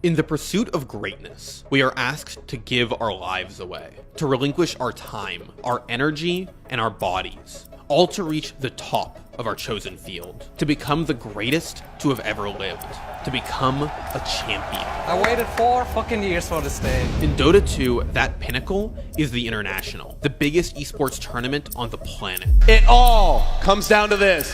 In the pursuit of greatness, we are asked to give our lives away, to relinquish our time, our energy, and our bodies, all to reach the top of our chosen field, to become the greatest to have ever lived, to become a champion. I waited 4 fucking years for this day. In Dota 2, that pinnacle is the International, the biggest esports tournament on the planet. It all comes down to this.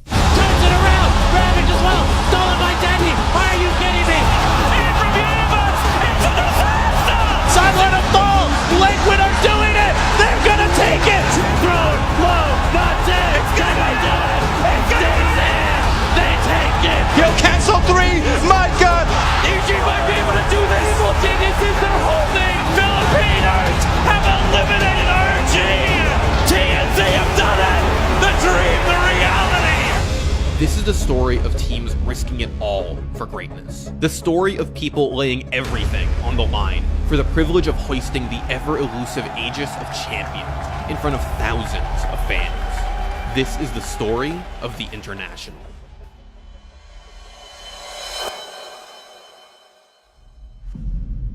Turns it around, Ravage as well, stolen by Dandy. Are you kidding me? And from Universe into disaster! Sideline of fall, Liquid are doing it! They're gonna take it! Thrown low, not dead. It's gonna do it. It's stays in. They take it. Yo, cancel 3, my god! EG might be able to do this. Evil Genius is their whole thing. Filipinos have eliminated RG. TNC have done it. The dream, the reality. This is the story of teams risking it all for greatness. The story of people laying everything on the line for the privilege of hoisting the ever-elusive Aegis of Champions in front of thousands of fans. This is the story of the International.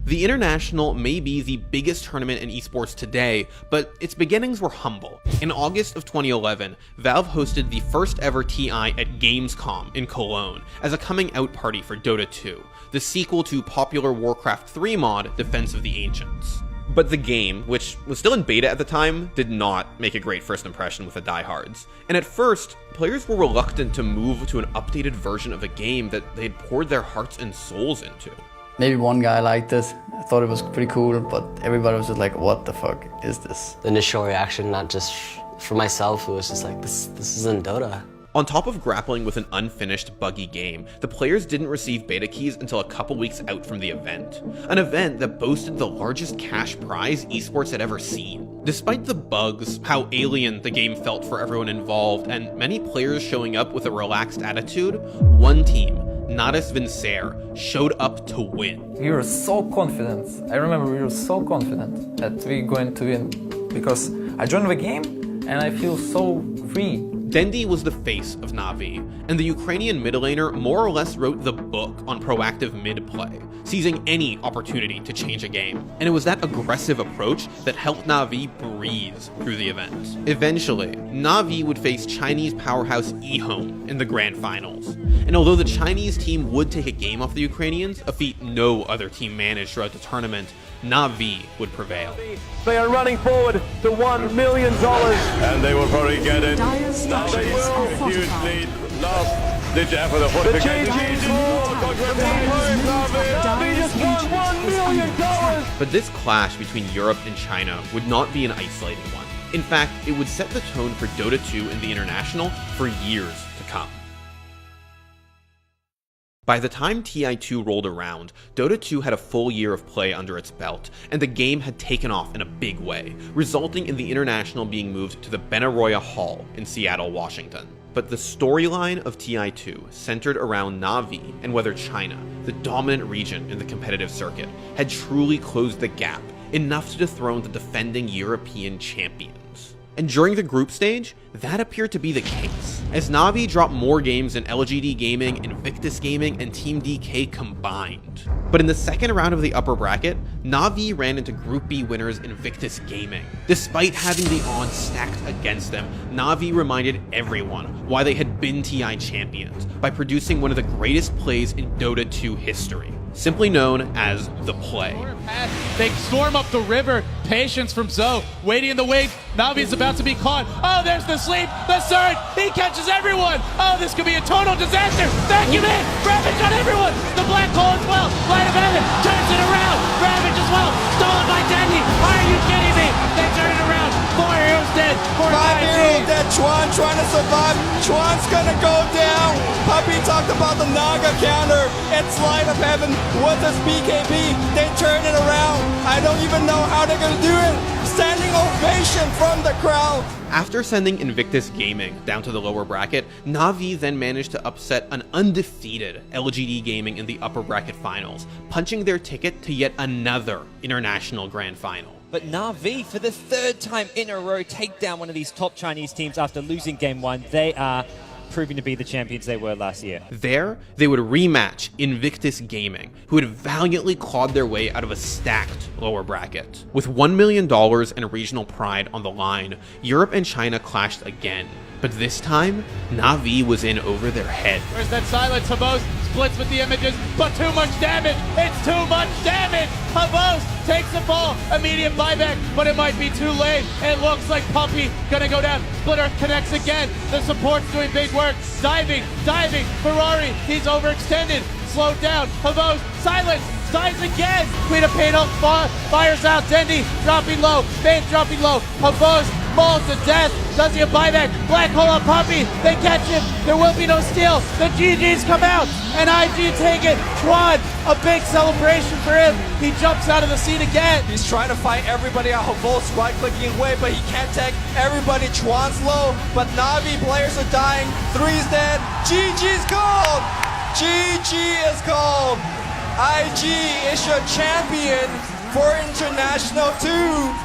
The International may be the biggest tournament in esports today, but its beginnings were humble. In August of 2011, Valve hosted the first ever TI at Gamescom in Cologne as a coming out party for Dota 2, the sequel to popular Warcraft 3 mod Defense of the Ancients. But the game, which was still in beta at the time, did not make a great first impression with the diehards. And at first, players were reluctant to move to an updated version of a game that they had poured their hearts and souls into. Maybe one guy liked it, I thought it was pretty cool, but everybody was just like, what the fuck is this? The initial reaction, not just for myself, it was just like, this isn't Dota. On top of grappling with an unfinished, buggy game, the players didn't receive beta keys until a couple weeks out from the event. An event that boasted the largest cash prize esports had ever seen. Despite the bugs, how alien the game felt for everyone involved, and many players showing up with a relaxed attitude, one team, Natus Vincere, showed up to win. We were so confident. I remember we were so confident that we're going to win because I joined the game and I feel so free. Dendi was the face of Na'Vi, and the Ukrainian mid laner more or less wrote the book on proactive mid play, seizing any opportunity to change a game. And it was that aggressive approach that helped Na'Vi breeze through the event. Eventually, Na'Vi would face Chinese powerhouse eHome in the grand finals. And although the Chinese team would take a game off the Ukrainians, a feat no other team managed throughout the tournament, Na'Vi would prevail. They are running forward to $1 million. And they will probably get it. Now they will. Huge lead. Last ditch effort of The GG's Na'Vi just won $1 million. But this clash between Europe and China would not be an isolated one. In fact, it would set the tone for Dota 2 in the International for years to come. By the time TI2 rolled around, Dota 2 had a full year of play under its belt, and the game had taken off in a big way, resulting in the International being moved to the Benaroya Hall in Seattle, Washington. But the storyline of TI2 centered around Na'Vi and whether China, the dominant region in the competitive circuit, had truly closed the gap, enough to dethrone the defending European champions. And during the group stage, that appeared to be the case, as Na'Vi dropped more games than LGD Gaming, Invictus Gaming, and Team DK combined. But in the second round of the upper bracket, Na'Vi ran into Group B winners Invictus Gaming. Despite having the odds stacked against them, Na'Vi reminded everyone why they had been TI champions by producing one of the greatest plays in Dota 2 history, simply known as the play. They storm up the river. Patience from Zoe, waiting in the wings. Na'Vi is about to be caught. Oh, there's the sleep, the surge. He catches everyone. Oh, this could be a total disaster. Vacuum in. Ravage on everyone. The black hole as well. Light of heaven turns it around. Ravage as well. Stolen by Dandy. Are you kidding me? They turn it around. 4 heroes dead. 5 heroes dead. Chuan trying to survive. Chuan's gonna go down. Puppy talked about the Naga counter. It's light of heaven. What's this BKB? They turn it around. I don't even know how they're gonna do it. Standing ovation from the crowd. After sending Invictus Gaming down to the lower bracket, Na'Vi then managed to upset an undefeated LGD Gaming in the upper bracket finals, punching their ticket to yet another international grand final. But Na'Vi, for the 3rd time in a row, take down one of these top Chinese teams after losing game 1. They are proving to be the champions they were last year. There, they would rematch Invictus Gaming, who had valiantly clawed their way out of a stacked lower bracket. With $1 million and regional pride on the line, Europe and China clashed again. But this time, Na'Vi was in over their head. Where's that silence? Havos splits with the images, but too much damage. It's too much damage. Havos takes the ball. Immediate buyback, but it might be too late. It looks like Puppy gonna go down. Splitter connects again. The support's doing big work. Diving. Ferrari, he's overextended. Slowed down. Havos, silence. Dies again. Queen of Pain fires out. Dendi dropping low. Bane dropping low. Havos falls to death. Does he a buyback? Black hole on Puppy. They catch him. There will be no steal. The GGs come out. And IG take it. Twan, a big celebration for him. He jumps out of the seat again. He's trying to fight everybody out. Havos right clicking away, but he can't take everybody. Twan's low, but Na'Vi players are dying. 3's dead. GG's called. GG is called. IG is your champion for International 2.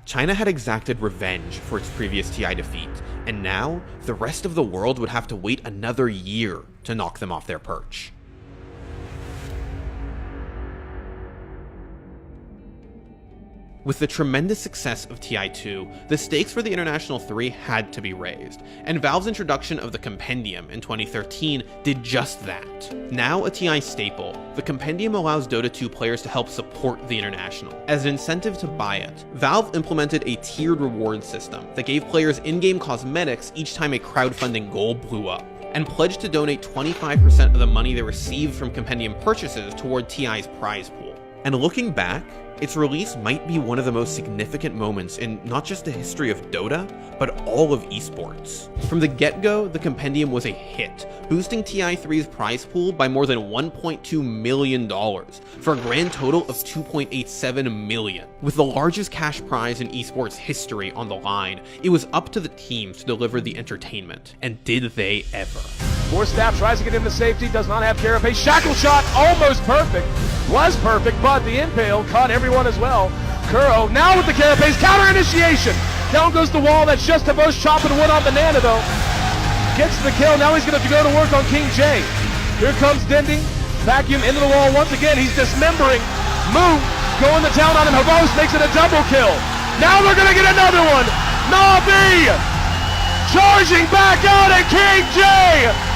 China had exacted revenge for its previous TI defeat, and now the rest of the world would have to wait another year to knock them off their perch. With the tremendous success of TI2, the stakes for the International 3 had to be raised, and Valve's introduction of the Compendium in 2013 did just that. Now a TI staple, the Compendium allows Dota 2 players to help support the International. As an incentive to buy it, Valve implemented a tiered reward system that gave players in-game cosmetics each time a crowdfunding goal blew up, and pledged to donate 25% of the money they received from Compendium purchases toward TI's prize pool. And looking back, its release might be one of the most significant moments in not just the history of Dota, but all of esports. From the get-go, the Compendium was a hit, boosting TI3's prize pool by more than $1.2 million, for a grand total of $2.87 million. With the largest cash prize in esports history on the line, it was up to the teams to deliver the entertainment, and did they ever. More Staff tries to get into safety, does not have Carapace. Shackle shot, almost perfect. Was perfect, but the impale caught everyone as well. Kuro now with the Carapace, counter initiation. Down goes the wall, that's just Havos chopping wood on Banana though. Gets the kill, now he's gonna have to go to work on King J. Here comes Dendi, vacuum into the wall once again, he's dismembering. Move, going to town on him, Havos makes it a double kill. Now they're gonna get another one. Na'Vi charging back out and King J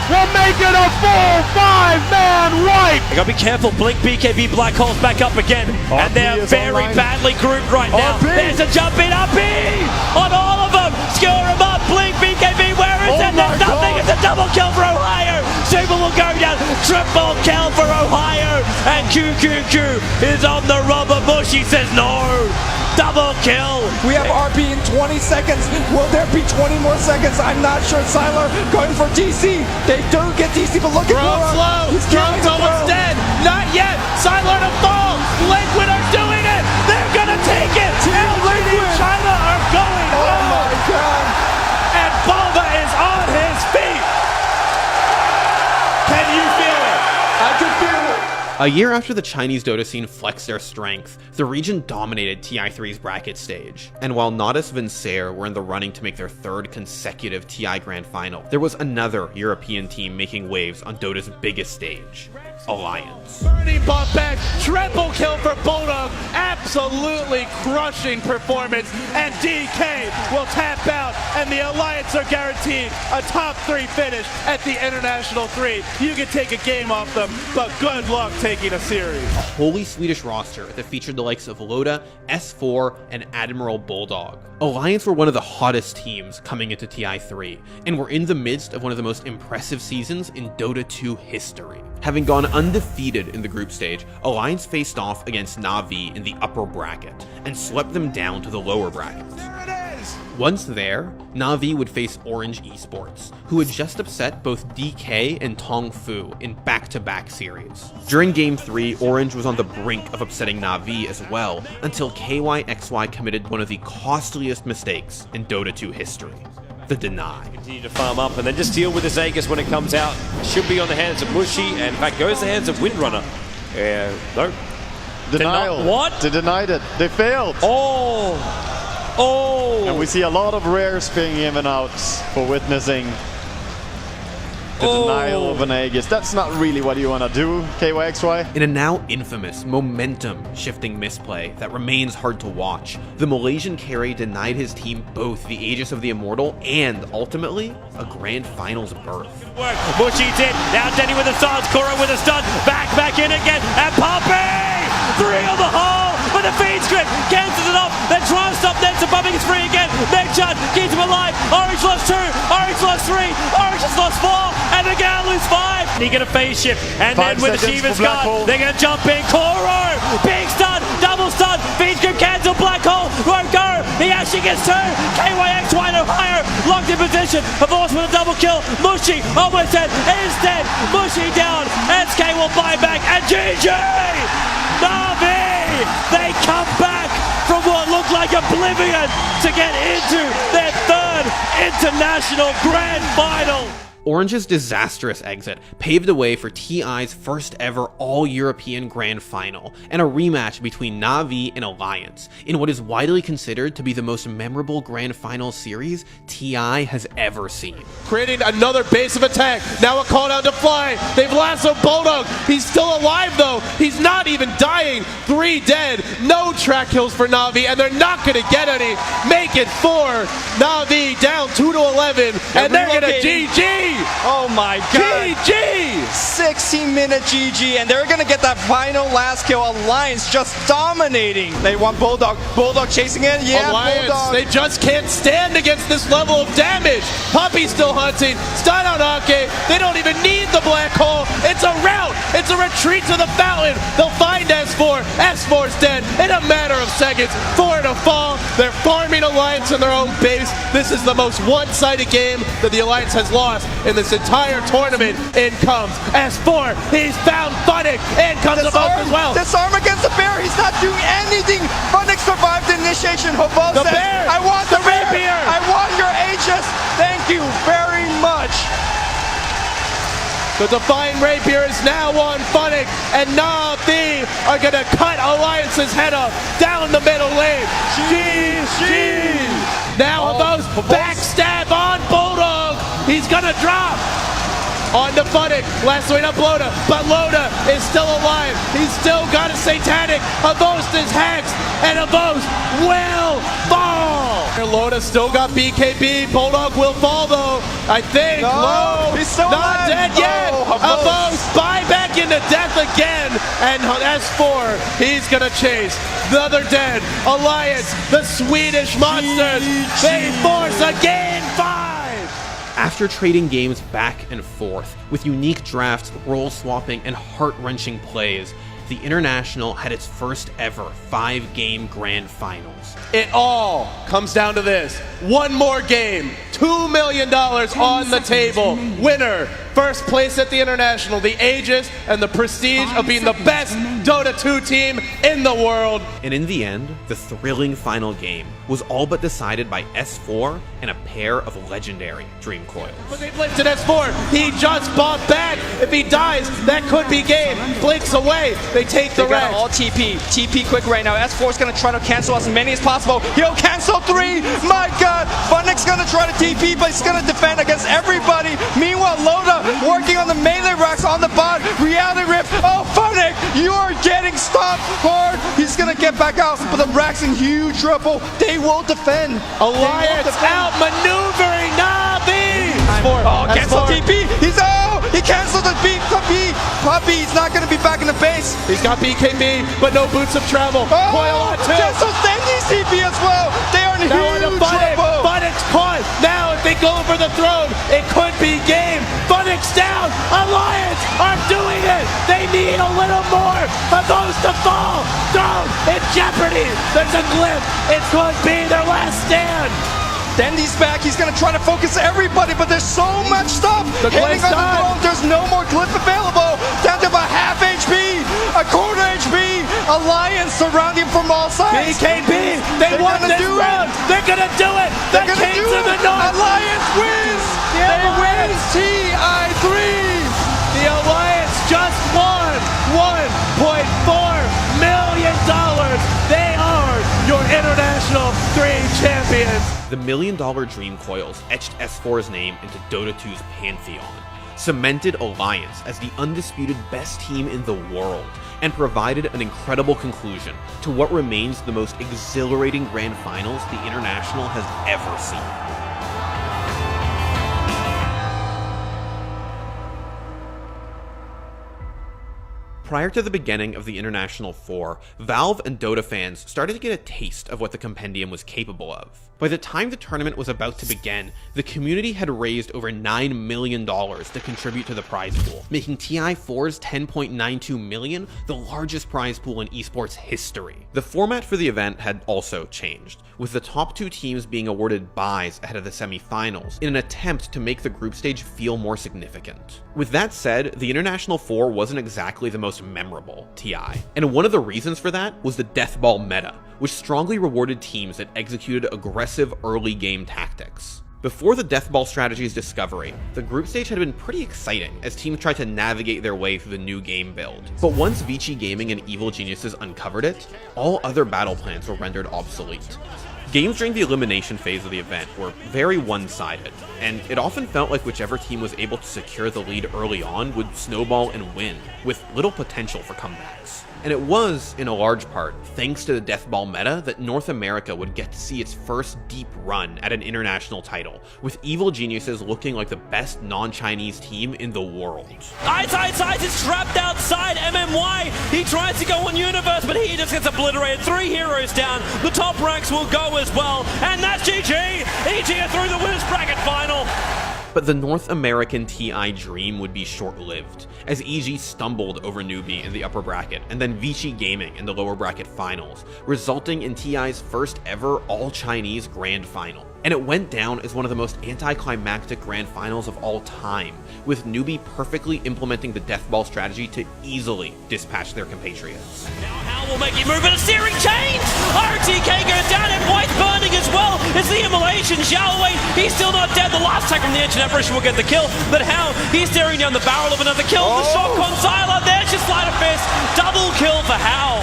will make it a full 5-man wipe. You gotta be careful. Blink, BKB, Black Hole's back up again. And they're very badly grouped right now. There's a jump in up on all of them. Score them up. Blink, BKB, where is it? There's nothing. It's a double kill for Ohio. Super will go down. Triple kill for Ohio. And QQQ is on the rubber bush. He says no. Double kill. We have RP in 20 seconds. Will there be 20 more seconds? I'm not sure. Siler going for DC. They do get DC, but look at Throw. He's Throne's almost dead. Not yet. Siler to fall. Liquid are doing it. They're gonna take it. LGD China are going home. Oh my God. And Bova is on his feet. Can you feel it? I can feel it. A year after the Chinese Dota scene flexed their strength, the region dominated TI3's bracket stage. And while Natus Vincere were in the running to make their third consecutive TI Grand Final, there was another European team making waves on Dota's biggest stage, Alliance. Birdie bump back, triple kill for Bulldog, absolutely crushing performance, and DK will tap out, and the Alliance are guaranteed a top 3 finish at the International 3. You can take a game off them, but good luck taking a series. A wholly Swedish roster that featured the likes of Loda, S4, and Admiral Bulldog. Alliance were one of the hottest teams coming into TI3, and were in the midst of one of the most impressive seasons in Dota 2 history. Having gone undefeated in the group stage, Alliance faced off against Na'Vi in the upper bracket, and swept them down to the lower bracket. Once there, Na'Vi would face Orange Esports, who had just upset both DK and Tong Fu in back-to-back series. During Game 3, Orange was on the brink of upsetting Na'Vi as well, until KYXY committed one of the costliest mistakes in Dota 2 history: the deny. Continue to farm up and then just deal with this Aegis when it comes out. Should be on the hands of Mushi, and in fact goes to the hands of Windrunner. No. Denial. What? They denied it. They failed. Oh! And we see a lot of rares being given out for witnessing The denial of an Aegis. That's not really what you want to do, KYXY. In a now infamous, momentum-shifting misplay that remains hard to watch, the Malaysian carry denied his team both the Aegis of the Immortal and, ultimately, a Grand Finals berth. Mushy did. Now Denny with a stance, Kuro with a stun. Back in again, and Poppy! 3 on the hole, but the feed script cancels it off. Then trying to stop Nets and Bumping is free again. Megchun keeps him alive. Orange lost 2, Orange lost 3, Orange has lost 4, and they're gonna lose 5. He get a phase shift, and then with the Shiva's guard, they're gonna jump in. Kuro, big stun, double stun, feed script cancel, black hole, won't go. He actually gets 2. KYXY no higher, locked in position. Force with a double kill. Mushy almost dead, instead Mushy down. SK will buy back, and GG! Na'Vi! They come back from what looked like oblivion to get into their 3rd international grand final. Orange's disastrous exit paved the way for TI's first ever all-European Grand Final, and a rematch between Na'Vi and Alliance, in what is widely considered to be the most memorable Grand Final series TI has ever seen. Creating another base of attack, now a call down to Fly, they've lassoed Bulldog, he's still alive though, he's not even dying, 3 dead, no track kills for Na'Vi, and they're not gonna get any, make it 4, Na'Vi down 2-11, and they're gonna GG! Oh my god. GG! 16-minute GG, and they're gonna get that final last kill. Alliance just dominating. They want Bulldog. Bulldog chasing it. Yeah, Alliance, Bulldog. they just can't stand against this level of damage. Puppy's still hunting. Stun on Ake. They don't even need the black hole. It's a rout. It's a retreat to the fountain. They'll find S4. S4's dead in a matter of seconds. 4 to fall. They're farming Alliance in their own base. This is the most one-sided game that the Alliance has lost in this entire tournament. In comes S4. He's found Funnick. In comes the boat as well. Disarm against the bear. He's not doing anything. Funnick survived the initiation. Hobo The says, bear. I want the rapier. I want your Aegis. Thank you very much. The Divine Rapier is now on Funnick, and Na'Vi are gonna cut Alliance's head off down the middle lane. GG! Now those backstab on Bulldog. He's gonna drop. On to Funnick, last way up Loda, but Loda is still alive. He's still got a Satanic. Avost is hexed, and Avost will fall. Loda still got BKB. Bulldog will fall though, I think. No, he's still not alive. dead yet. Avost buy back into death again, and S4, he's gonna chase. The other dead. Alliance, the Swedish monsters, they force a game 5. After trading games back and forth, with unique drafts, role swapping, and heart-wrenching plays, the International had its first ever 5-game Grand Finals. It all comes down to this. One more game, $2 million on the table. Winner, first place at the International, the Aegis, and the prestige of being the best Dota 2 team in the world. And in the end, the thrilling final game was all but decided by S4 and a pair of legendary Dream Coils. But they've lifted S4. He just bought back. If he dies, that could be game. Blinks away. They take the got wreck. all TP. TP quick right now. S4's gonna try to cancel as many as possible. He'll cancel 3. My god. Funnick's gonna try to TP, but he's gonna defend against everybody. Meanwhile, Loda working on the melee racks on the bot. Reality Rift. Oh, Funnick, you are getting stopped hard. He's gonna get back out, but the racks in huge trouble. They will defend. Alliance outmaneuvering Na'Vi. Oh, cancel TP. He canceled the beat. Puppy, he's not gonna be back in the base. He's got BKB, but no boots of travel. Coil on 2. Cancel Stendy's TP as well. They are in huge trouble. Funnick's caught. Now if they go for the throne, it could be game. Funnick's down. Alliance are doing it. They need a little more of those to fall. Throne in jeopardy. There's a glyph. It could be their last stand. Dendy's back. He's going to try to focus everybody, but there's so much stuff. The hitting on the throne. There's no more glyph available. Down to about half HP, a quarter HP. Alliance surrounding from all sides. BKB, they want this round. They're going to do it. The Kings of the North. Alliance wins. They win TI3. The Alliance just won $1.4 million. They are your International 3 champions. The $1 million Dream Coils etched S4's name into Dota 2's pantheon. cemented Alliance as the undisputed best team in the world, and provided an incredible conclusion to what remains the most exhilarating grand finals the International has ever seen. Prior to the beginning of the International 4, Valve and Dota fans started to get a taste of what the Compendium was capable of. By the time the tournament was about to begin, the community had raised over $9 million to contribute to the prize pool, making TI4's $10.92 million the largest prize pool in esports history. The format for the event had also changed, with the top 2 teams being awarded buys ahead of the semi-finals in an attempt to make the group stage feel more significant. With that said, the International 4 wasn't exactly the most memorable TI, and one of the reasons for that was the deathball meta, which strongly rewarded teams that executed aggressive early game tactics. Before the deathball strategy's discovery, the group stage had been pretty exciting as teams tried to navigate their way through the new game build. But once Vici Gaming and Evil Geniuses uncovered it, all other battle plans were rendered obsolete. Games during the elimination phase of the event were very one-sided, and it often felt like whichever team was able to secure the lead early on would snowball and win, with little potential for comebacks. And it was, in a large part, thanks to the deathball meta that North America would get to see its first deep run at an international title, with Evil Geniuses looking like the best non-Chinese team in the world. Ice is trapped outside MMY. He tries to go on Universe, but he just gets obliterated. 3 heroes down. The top ranks will go as well. And that's GG. EG are through the winners bracket final. But the North American TI dream would be short-lived, as EG stumbled over Newbie in the upper bracket, and then Vici Gaming in the lower bracket finals, resulting in TI's first ever all-Chinese grand final. And it went down as one of the most anticlimactic grand finals of all time, with Newbie perfectly implementing the deathball strategy to easily dispatch their compatriots. Now Hal will make a move, but a steering change! RTK goes down and White's burning as well. It's the immolation. Xiao Wei, he's still not dead. The last attack from the Ancient Apparition will get the kill, but Hal, he's staring down the barrel of another kill. The shot Consiler, there's your sleight of fist. Double kill for Hal.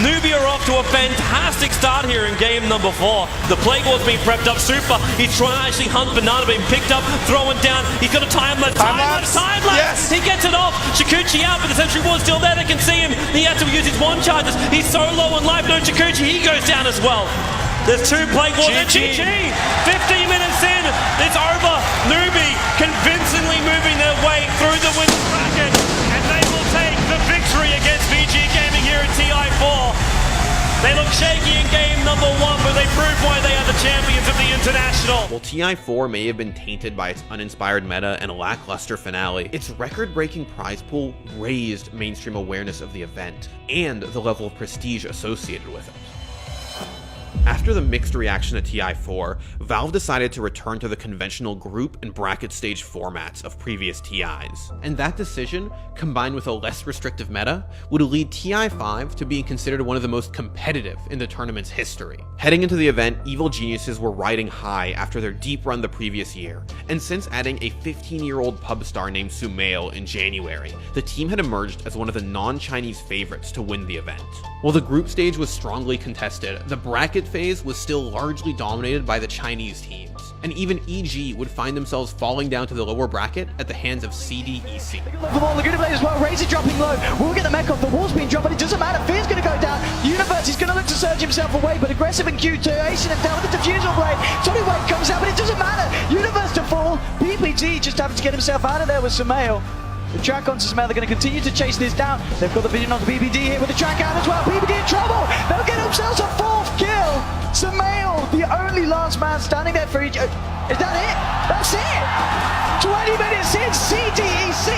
Newbie are off to a fantastic start here in game number 4. The Plague War's being prepped up super. He's trying to actually hunt Banana, being picked up, throwing down. He's got a time lapse. Yes. He gets it off. Shikuchi out, but the Sentry Ward's still there. They can see him. He has to use his 1 charges. He's so low on life. No Shikuchi, he goes down as well. There's 2 Plague Wars and GG. 15 minutes in, it's over. Newbie convincingly moving their way through the winners bracket, and they will take the victory against VG Gaming here at TI4. They look shaky in game number 1, but they prove why they are the champions of the International. While TI4 may have been tainted by its uninspired meta and a lackluster finale, its record-breaking prize pool raised mainstream awareness of the event and the level of prestige associated with it. After the mixed reaction to TI4, Valve decided to return to the conventional group and bracket stage formats of previous TIs. And that decision, combined with a less restrictive meta, would lead TI5 to being considered one of the most competitive in the tournament's history. Heading into the event, Evil Geniuses were riding high after their deep run the previous year, and since adding a 15-year-old pub star named Sumail in January, the team had emerged as one of the non-Chinese favorites to win the event. While the group stage was strongly contested, the bracket phase was still largely dominated by the Chinese teams, and even EG would find themselves falling down to the lower bracket at the hands of CDEC. The ball, the good play as well. Razor dropping low. We'll get the mech off. The wall's being dropped, but it doesn't matter. Fear's going to go down. Universe is going to look to surge himself away, but aggressive in Q2. Acing him down with the diffusal blade. Tony Wade comes out, but it doesn't matter. Universe to fall. PPG just having to get himself out of there with Sumail. The track on Sumail, they're going to continue to chase this down. They've got the vision on the BBD here with the track out as well. BBD in trouble. They'll get themselves a 4th kill. Sumail, the only last man standing there for each. Is that it? That's it. 20 minutes in, CDEC.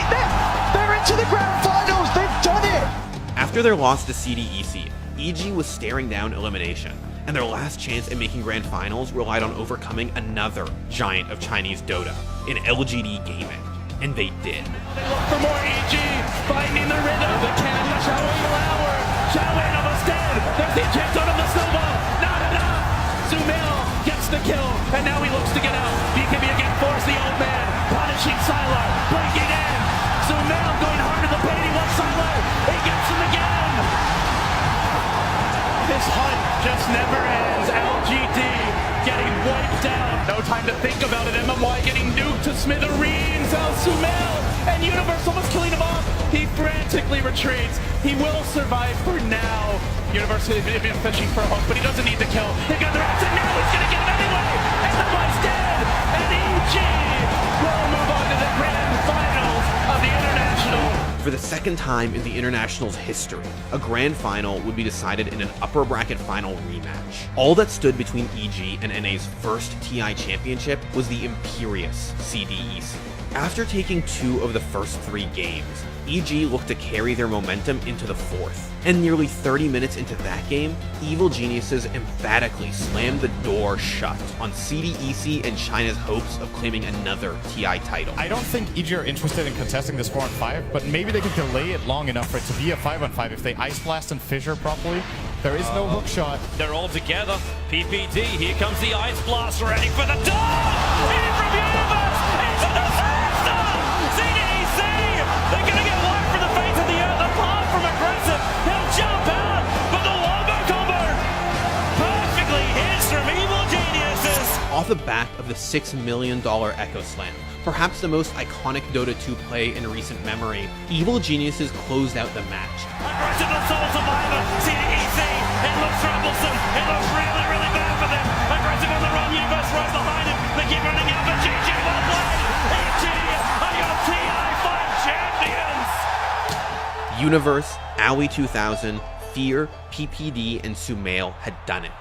They're into the grand finals. They've done it. After their loss to CDEC, EG was staring down elimination, and their last chance at making grand finals relied on overcoming another giant of Chinese Dota in LGD Gaming. And they did. They look for more EG, finding the rhythm. The cannon, Xiao Wei Lauer. Xiao Wei almost dead. There's the eject out of the snowball. Not enough. Sumail gets the kill, and now he looks to get out. BKB again force the old man, punishing Sylar, breaking in. Sumail going hard to the paint. He wants Sylar. He gets him again. This hunt just never ends. LGD getting wiped out. No time to think about it. MMY getting nuked to smithereens. Sumail and Universe almost killing him off. He frantically retreats. He will survive for now. Universe has been fishing for hope, but he doesn't need to kill. They got their axe, and now he's gonna get him anyway. And the boy's dead. And EG will move on to the grand finals of the International. For the second time in the International's history, a grand final would be decided in an upper bracket final rematch. All that stood between EG and NA's first TI championship was the imperious CDEC. After taking 2 of the first 3 games, EG looked to carry their momentum into the 4th. And nearly 30 minutes into that game, Evil Geniuses emphatically slammed the door shut on CDEC and China's hopes of claiming another TI title. I don't think EG are interested in contesting this 4-on-5, but maybe they can delay it long enough for it to be a 5-on-5 if they Ice Blast and Fissure properly. There is no hook shot. They're all together. PPD, here comes the Ice Blast, ready for the dog! In from Universe, into the faster! CDEC, they're gonna get wide from the face of the earth, apart from aggressive. He'll jump out, but the wombo combo perfectly hits from Evil Geniuses. Off the back of the $6 million Echo Slam, perhaps the most iconic Dota 2 play in recent memory, Evil Geniuses closed out the match. Aggressive and sole survivor, CDEC, it looks troublesome, it looks really, really bad for them. Aggressive on the run, Universe right behind him, they keep running out, but GG well played. EG are your TI5 champions. Universe, Ali 2000, Fear, PPD, and Sumail had done it.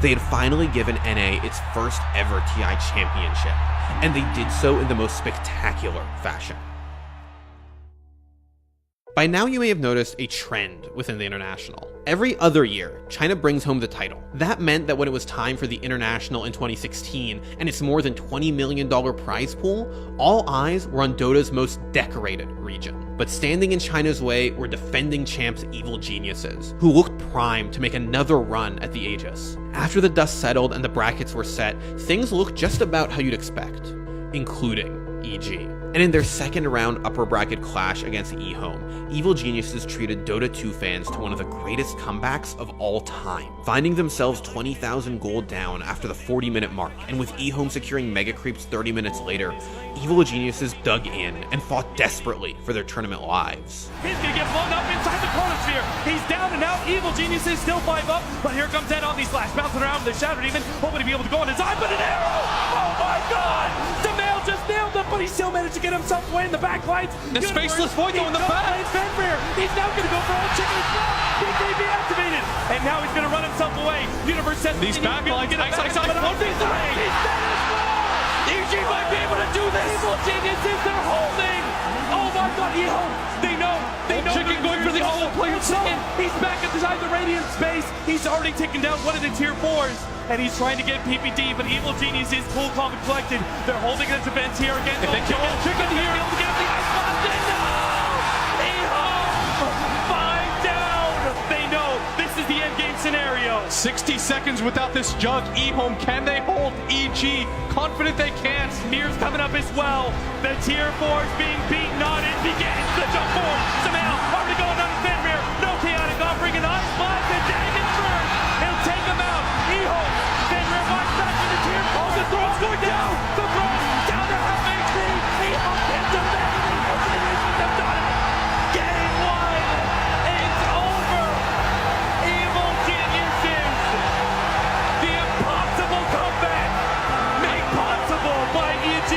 They had finally given NA its first ever TI championship, and they did so in the most spectacular fashion. By now you may have noticed a trend within the International. Every other year, China brings home the title. That meant that when it was time for the International in 2016 and its more than $20 million prize pool, all eyes were on Dota's most decorated region. But standing in China's way were defending champs Evil Geniuses, who looked primed to make another run at the Aegis. After the dust settled and the brackets were set, things looked just about how you'd expect, including EG. And in their second round upper bracket clash against eHome, Evil Geniuses treated Dota 2 fans to one of the greatest comebacks of all time, finding themselves 20,000 gold down after the 40-minute mark, and with eHome securing mega creeps 30 minutes later, Evil Geniuses dug in and fought desperately for their tournament lives. He's gonna get blown up inside the chronosphere. He's down and out. Evil Geniuses still 5 up, but here comes Ed on these slash, bouncing around with the Shattered Demon, hoping to be able to go on his eye, but an arrow! Oh my god! Sumail just nailed him, but he still managed to get himself away in the back lights. This faceless void going in the back. He's now gonna go for all chicken and stuff. BKB activated, and now he's gonna run himself away. Universe says these back lines. EG might be able to do this. Evil Geniuses, they're holding. Oh my god, they know. Chicken going for the all player second. He's back inside the Radiant space. He's already taken down one of the tier 4s. And he's trying to get PPD, but Evil Genius is cool, calm, and collected. They're holding their defense here again. If they kill Chicken here, able to get the ice blast in. No! eHome! 5 down! They know this is the end game scenario. 60 seconds without this jug. eHome, can they hold EG? Confident they can. Smear's coming up as well. The tier 4's being beaten on. It begins the jump forward. Somehow, already going on his Fenrir. No chaotic offering an ice blast. And Dragon first. He'll take him out. eHome. Fenrir winds back to the tier 4. The throne's going down. The throne down to half HP. eHome gets him back. They've done it. Game 1. It's over. Evil Geniuses. The impossible comeback made possible by EG.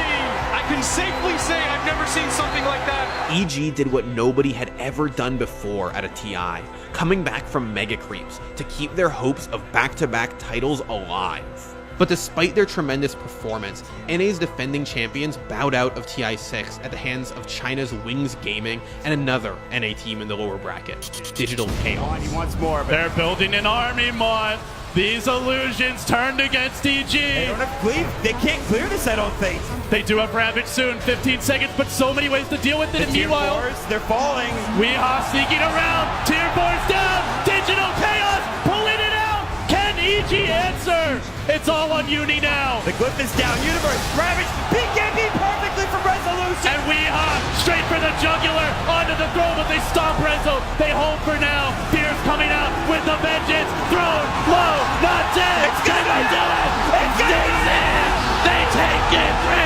I can safely say I've never seen something like that. EG did what nobody had ever done before at a TI, coming back from mega creeps to keep their hopes of back-to-back titles alive. But despite their tremendous performance, NA's defending champions bowed out of TI6 at the hands of China's Wings Gaming and another NA team in the lower bracket, Digital Chaos. He wants more. They're building an army, Mod. These illusions turned against EG. They don't have cleave. They can't clear this, I don't think. They do have Ravage soon, 15 seconds, but so many ways to deal with it. And meanwhile, they're falling. Weehaw sneaking around. Tier 4's down. Digital Chaos pulling it out. Can EG answer? It's all on Uni now. The glyph is down. Universe, Ravage, BKB perfectly from Resolution. And Weehaw straight for the jugular onto the throne, but they stop Rezo. They hold for now. Fear's coming out with the vengeance. Thrown low, not dead. It's gonna do it. It's gonna do it. They take it 3.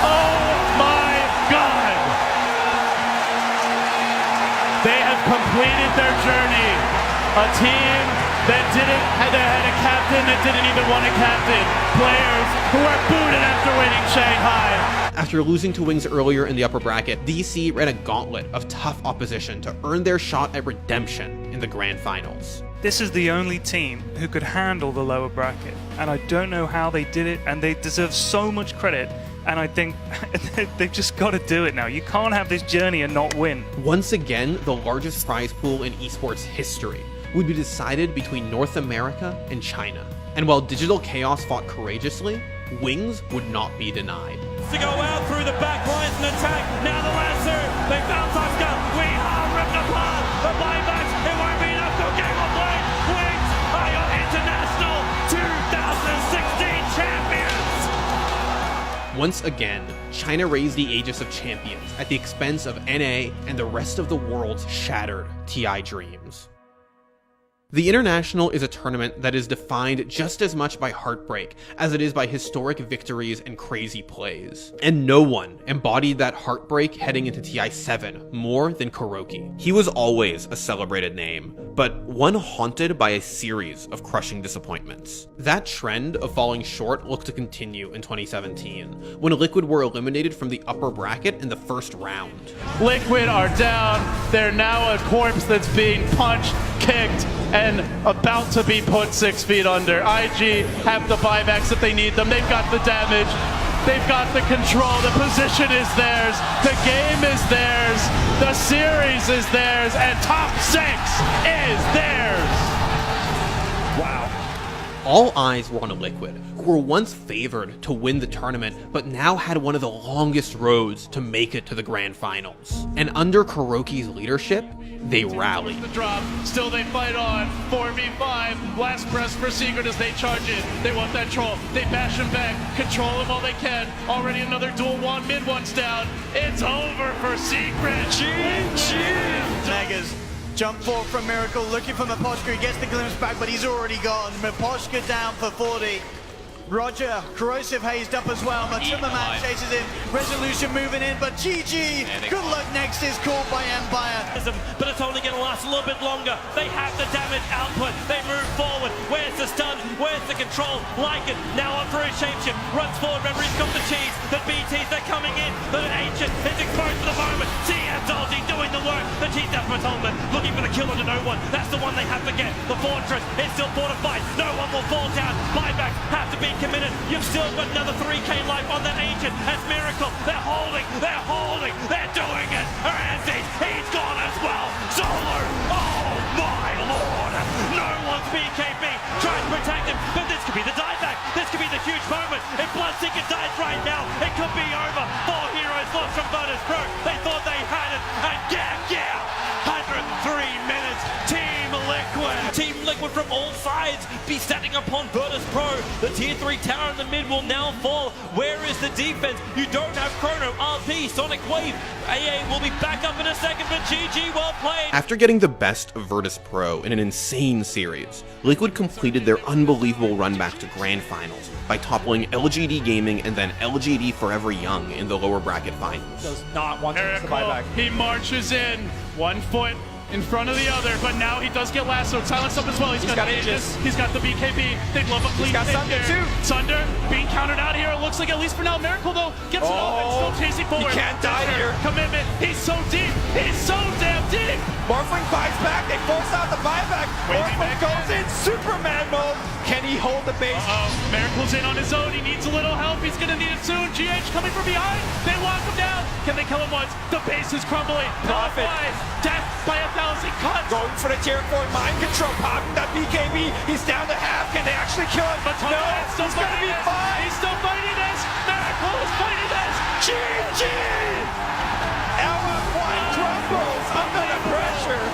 Oh my completed their journey. A team that had a captain that didn't even want a captain. Players who are booted after winning Shanghai. After losing to Wings earlier in the upper bracket, DC ran a gauntlet of tough opposition to earn their shot at redemption in the grand finals. This is the only team who could handle the lower bracket, and I don't know how they did it, and they deserve so much credit, and I think they've just got to do it now. You can't have this journey and not win. Once again, the largest prize pool in esports history would be decided between North America and China. And while Digital Chaos fought courageously, Wings would not be denied. To go out through the back lines and attack. Now the lasso. They found Oscar. We are ripped apart. The buybacks. It won't be enough to game of play. Wings are your international 2016 champions. Once again, China raised the Aegis of Champions at the expense of NA and the rest of the world's shattered TI dreams. The International is a tournament that is defined just as much by heartbreak as it is by historic victories and crazy plays. And no one embodied that heartbreak heading into TI7 more than KuroKy. He was always a celebrated name, but one haunted by a series of crushing disappointments. That trend of falling short looked to continue in 2017, when Liquid were eliminated from the upper bracket in the first round. Liquid are down. They're now a corpse that's being punched, kicked, and about to be put 6 feet under. IG have the buybacks if they need them. They've got the damage. They've got the control. The position is theirs. The game is theirs. The series is theirs. And top 6 is theirs. Wow. All eyes were on Liquid, who were once favored to win the tournament, but now had one of the longest roads to make it to the grand finals. And under KuroKy's leadership, they rallied. The drop. Still they fight on. 4v5. Last press for Secret as they charge in. They want that troll. They bash him back. Control him all they can. Already another dual one. Mid one's down. It's over for Secret. GG. Megas. Jump forward from Miracle, looking for Miposhka. He gets the glimpse back, but he's already gone. Miposhka down for 40. Roger, Corrosive hazed up as well. Matuma Man chases him. Resolution moving in, but GG. Good luck next is called by Empire. But it's only going to last a little bit longer. They have the damage output. They move forward. Where's the stun? Where's the control? Like it. Now on for his shapeshift. Runs forward. Remember, he's got the cheese. The BTs, they're coming in. The Ancient is exposed for the moment. CM's ulti doing the work. The cheese down for atonement. Looking for the kill onto no one. That's the one they have to get. The fortress is still fortified. No one will fall down. Buybacks have to be committed. You've still got another 3k life on that Ancient. That's Miracle. They're holding. They're doing it. Ramsey, he's gone as well. Solo. Oh my lord. No one's BKB. Tries to protect him, but this could be the dieback. This could be the huge moment. If Bloodseeker dies right now, it could be over. 4 heroes lost from Virtus Pro. They thought they had it. And yeah. 103 minutes. Team Liquid. Team Liquid from all sides be standing upon Virtus Pro. The tier 3 tower in the mid will now fall. Where is the defense? You don't have Chrono, RP, Sonic Wave. AA will be back up in a second, but GG, well played. After getting the best of Virtus Pro in an insane series, Liquid completed their unbelievable run back to grand finals by toppling LGD Gaming and then LGD Forever Young in the lower bracket finals. Does not want to miss the buyback. He marches in, 1 foot in front of the other, but now he does get lassoed. Silence up as well. He's got Aegis. He's got the BKB. They'd love a clean hit there. Too. Sunder being countered out here. It looks like, at least for now, Miracle though gets it off and still chasing forward. He can't die here. Commitment. He's so deep. He's so damn deep. Morphling buys back. They force out the buyback. Morphling goes in Superman mode. Can he hold the base? Miracle's in on his own. He needs a little help. He's going to need it soon. GH coming from behind. They lock him down. Can they kill him once? The base is crumbling. Profit. Death by 1,000 cuts. Going for the tier 4 mind control. Popping that BKB. He's down to half. Can they actually kill him? But no, he's going to be fine. He's still fighting this. Miracle is fighting this. GG! LF1 crumbles under the pressure.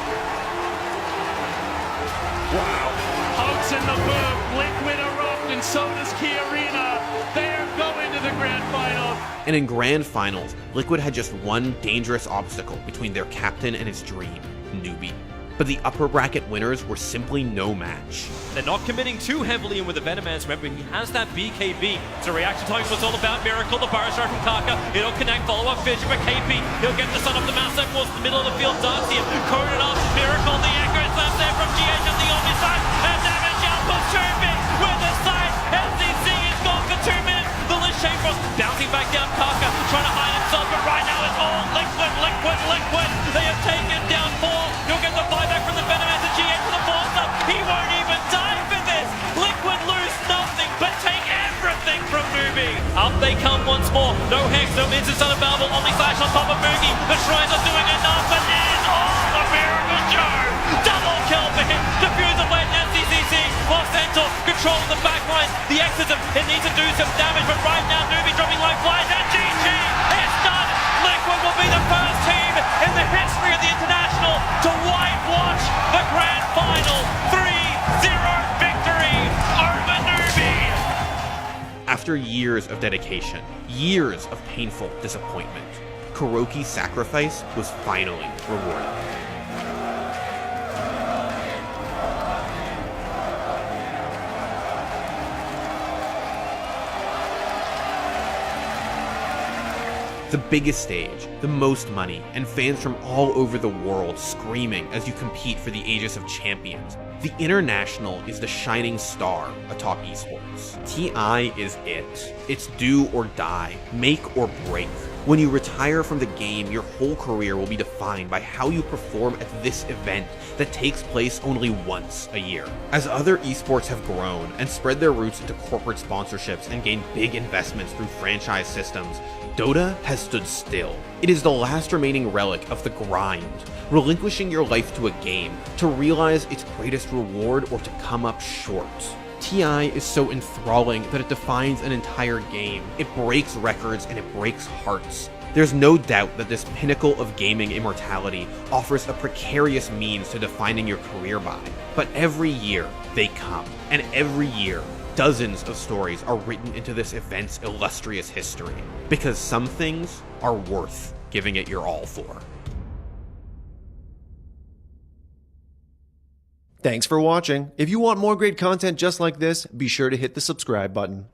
Wow. Hugs in the boot. Liquid erupt, and so does Key Arena. They are going to the grand final. And in grand finals, Liquid had just one dangerous obstacle between their captain and his dream, Newbie. but the upper bracket winners were simply no match. They're not committing too heavily in with the Venomance. Remember, he has that BKB. So reaction time was all about Miracle, the Burrow Strike from Kaka. It'll connect, follow up Fissure for KP. He'll get the sun up the massive towards the middle of the field. Darcy, Conan up, Miracle, the Echo is left there from GH on the Omni side. And damage out for Turbin with the side. NCC is gone for 2 minutes. The Lich Shamefrost bouncing back down Kaka, trying to hide himself, but right now it's all liquid. They have taken down 4. You'll get the buyback from the Venomance and GH for the 4th up. He won't even die for this. Liquid lose nothing, but take everything from Mubi. Up they come once more. No Hex, no Instant Unavailable. Omni Slash on top of Mugi. The Shrines are doing enough, but it is all the Miracle Joe. Double kill for him. Diffuser blade NCCC. While Centaur controlling the back line. The Exorcism, it needs to do some damage, but right now Mubi dropping like flies. And GG, it's done. Liquid will be the first team in the history of the International to whitewash the Grand Final. 3-0 victory over Nubi. After years of dedication, years of painful disappointment, Kuroki's sacrifice was finally rewarded. The biggest stage, the most money, and fans from all over the world screaming as you compete for the Aegis of Champions. The International is the shining star atop esports. TI is it. It's do or die, make or break. When you retire from the game, your whole career will be defined by how you perform at this event that takes place only once a year. As other esports have grown and spread their roots into corporate sponsorships and gained big investments through franchise systems, Dota has stood still. It is the last remaining relic of the grind, relinquishing your life to a game to realize its greatest reward or to come up short. TI is so enthralling that it defines an entire game. It breaks records and it breaks hearts. There's no doubt that this pinnacle of gaming immortality offers a precarious means to defining your career by. But every year, they come. And every year, dozens of stories are written into this event's illustrious history. Because some things are worth giving it your all for. Thanks for watching. If you want more great content just like this, be sure to hit the subscribe button.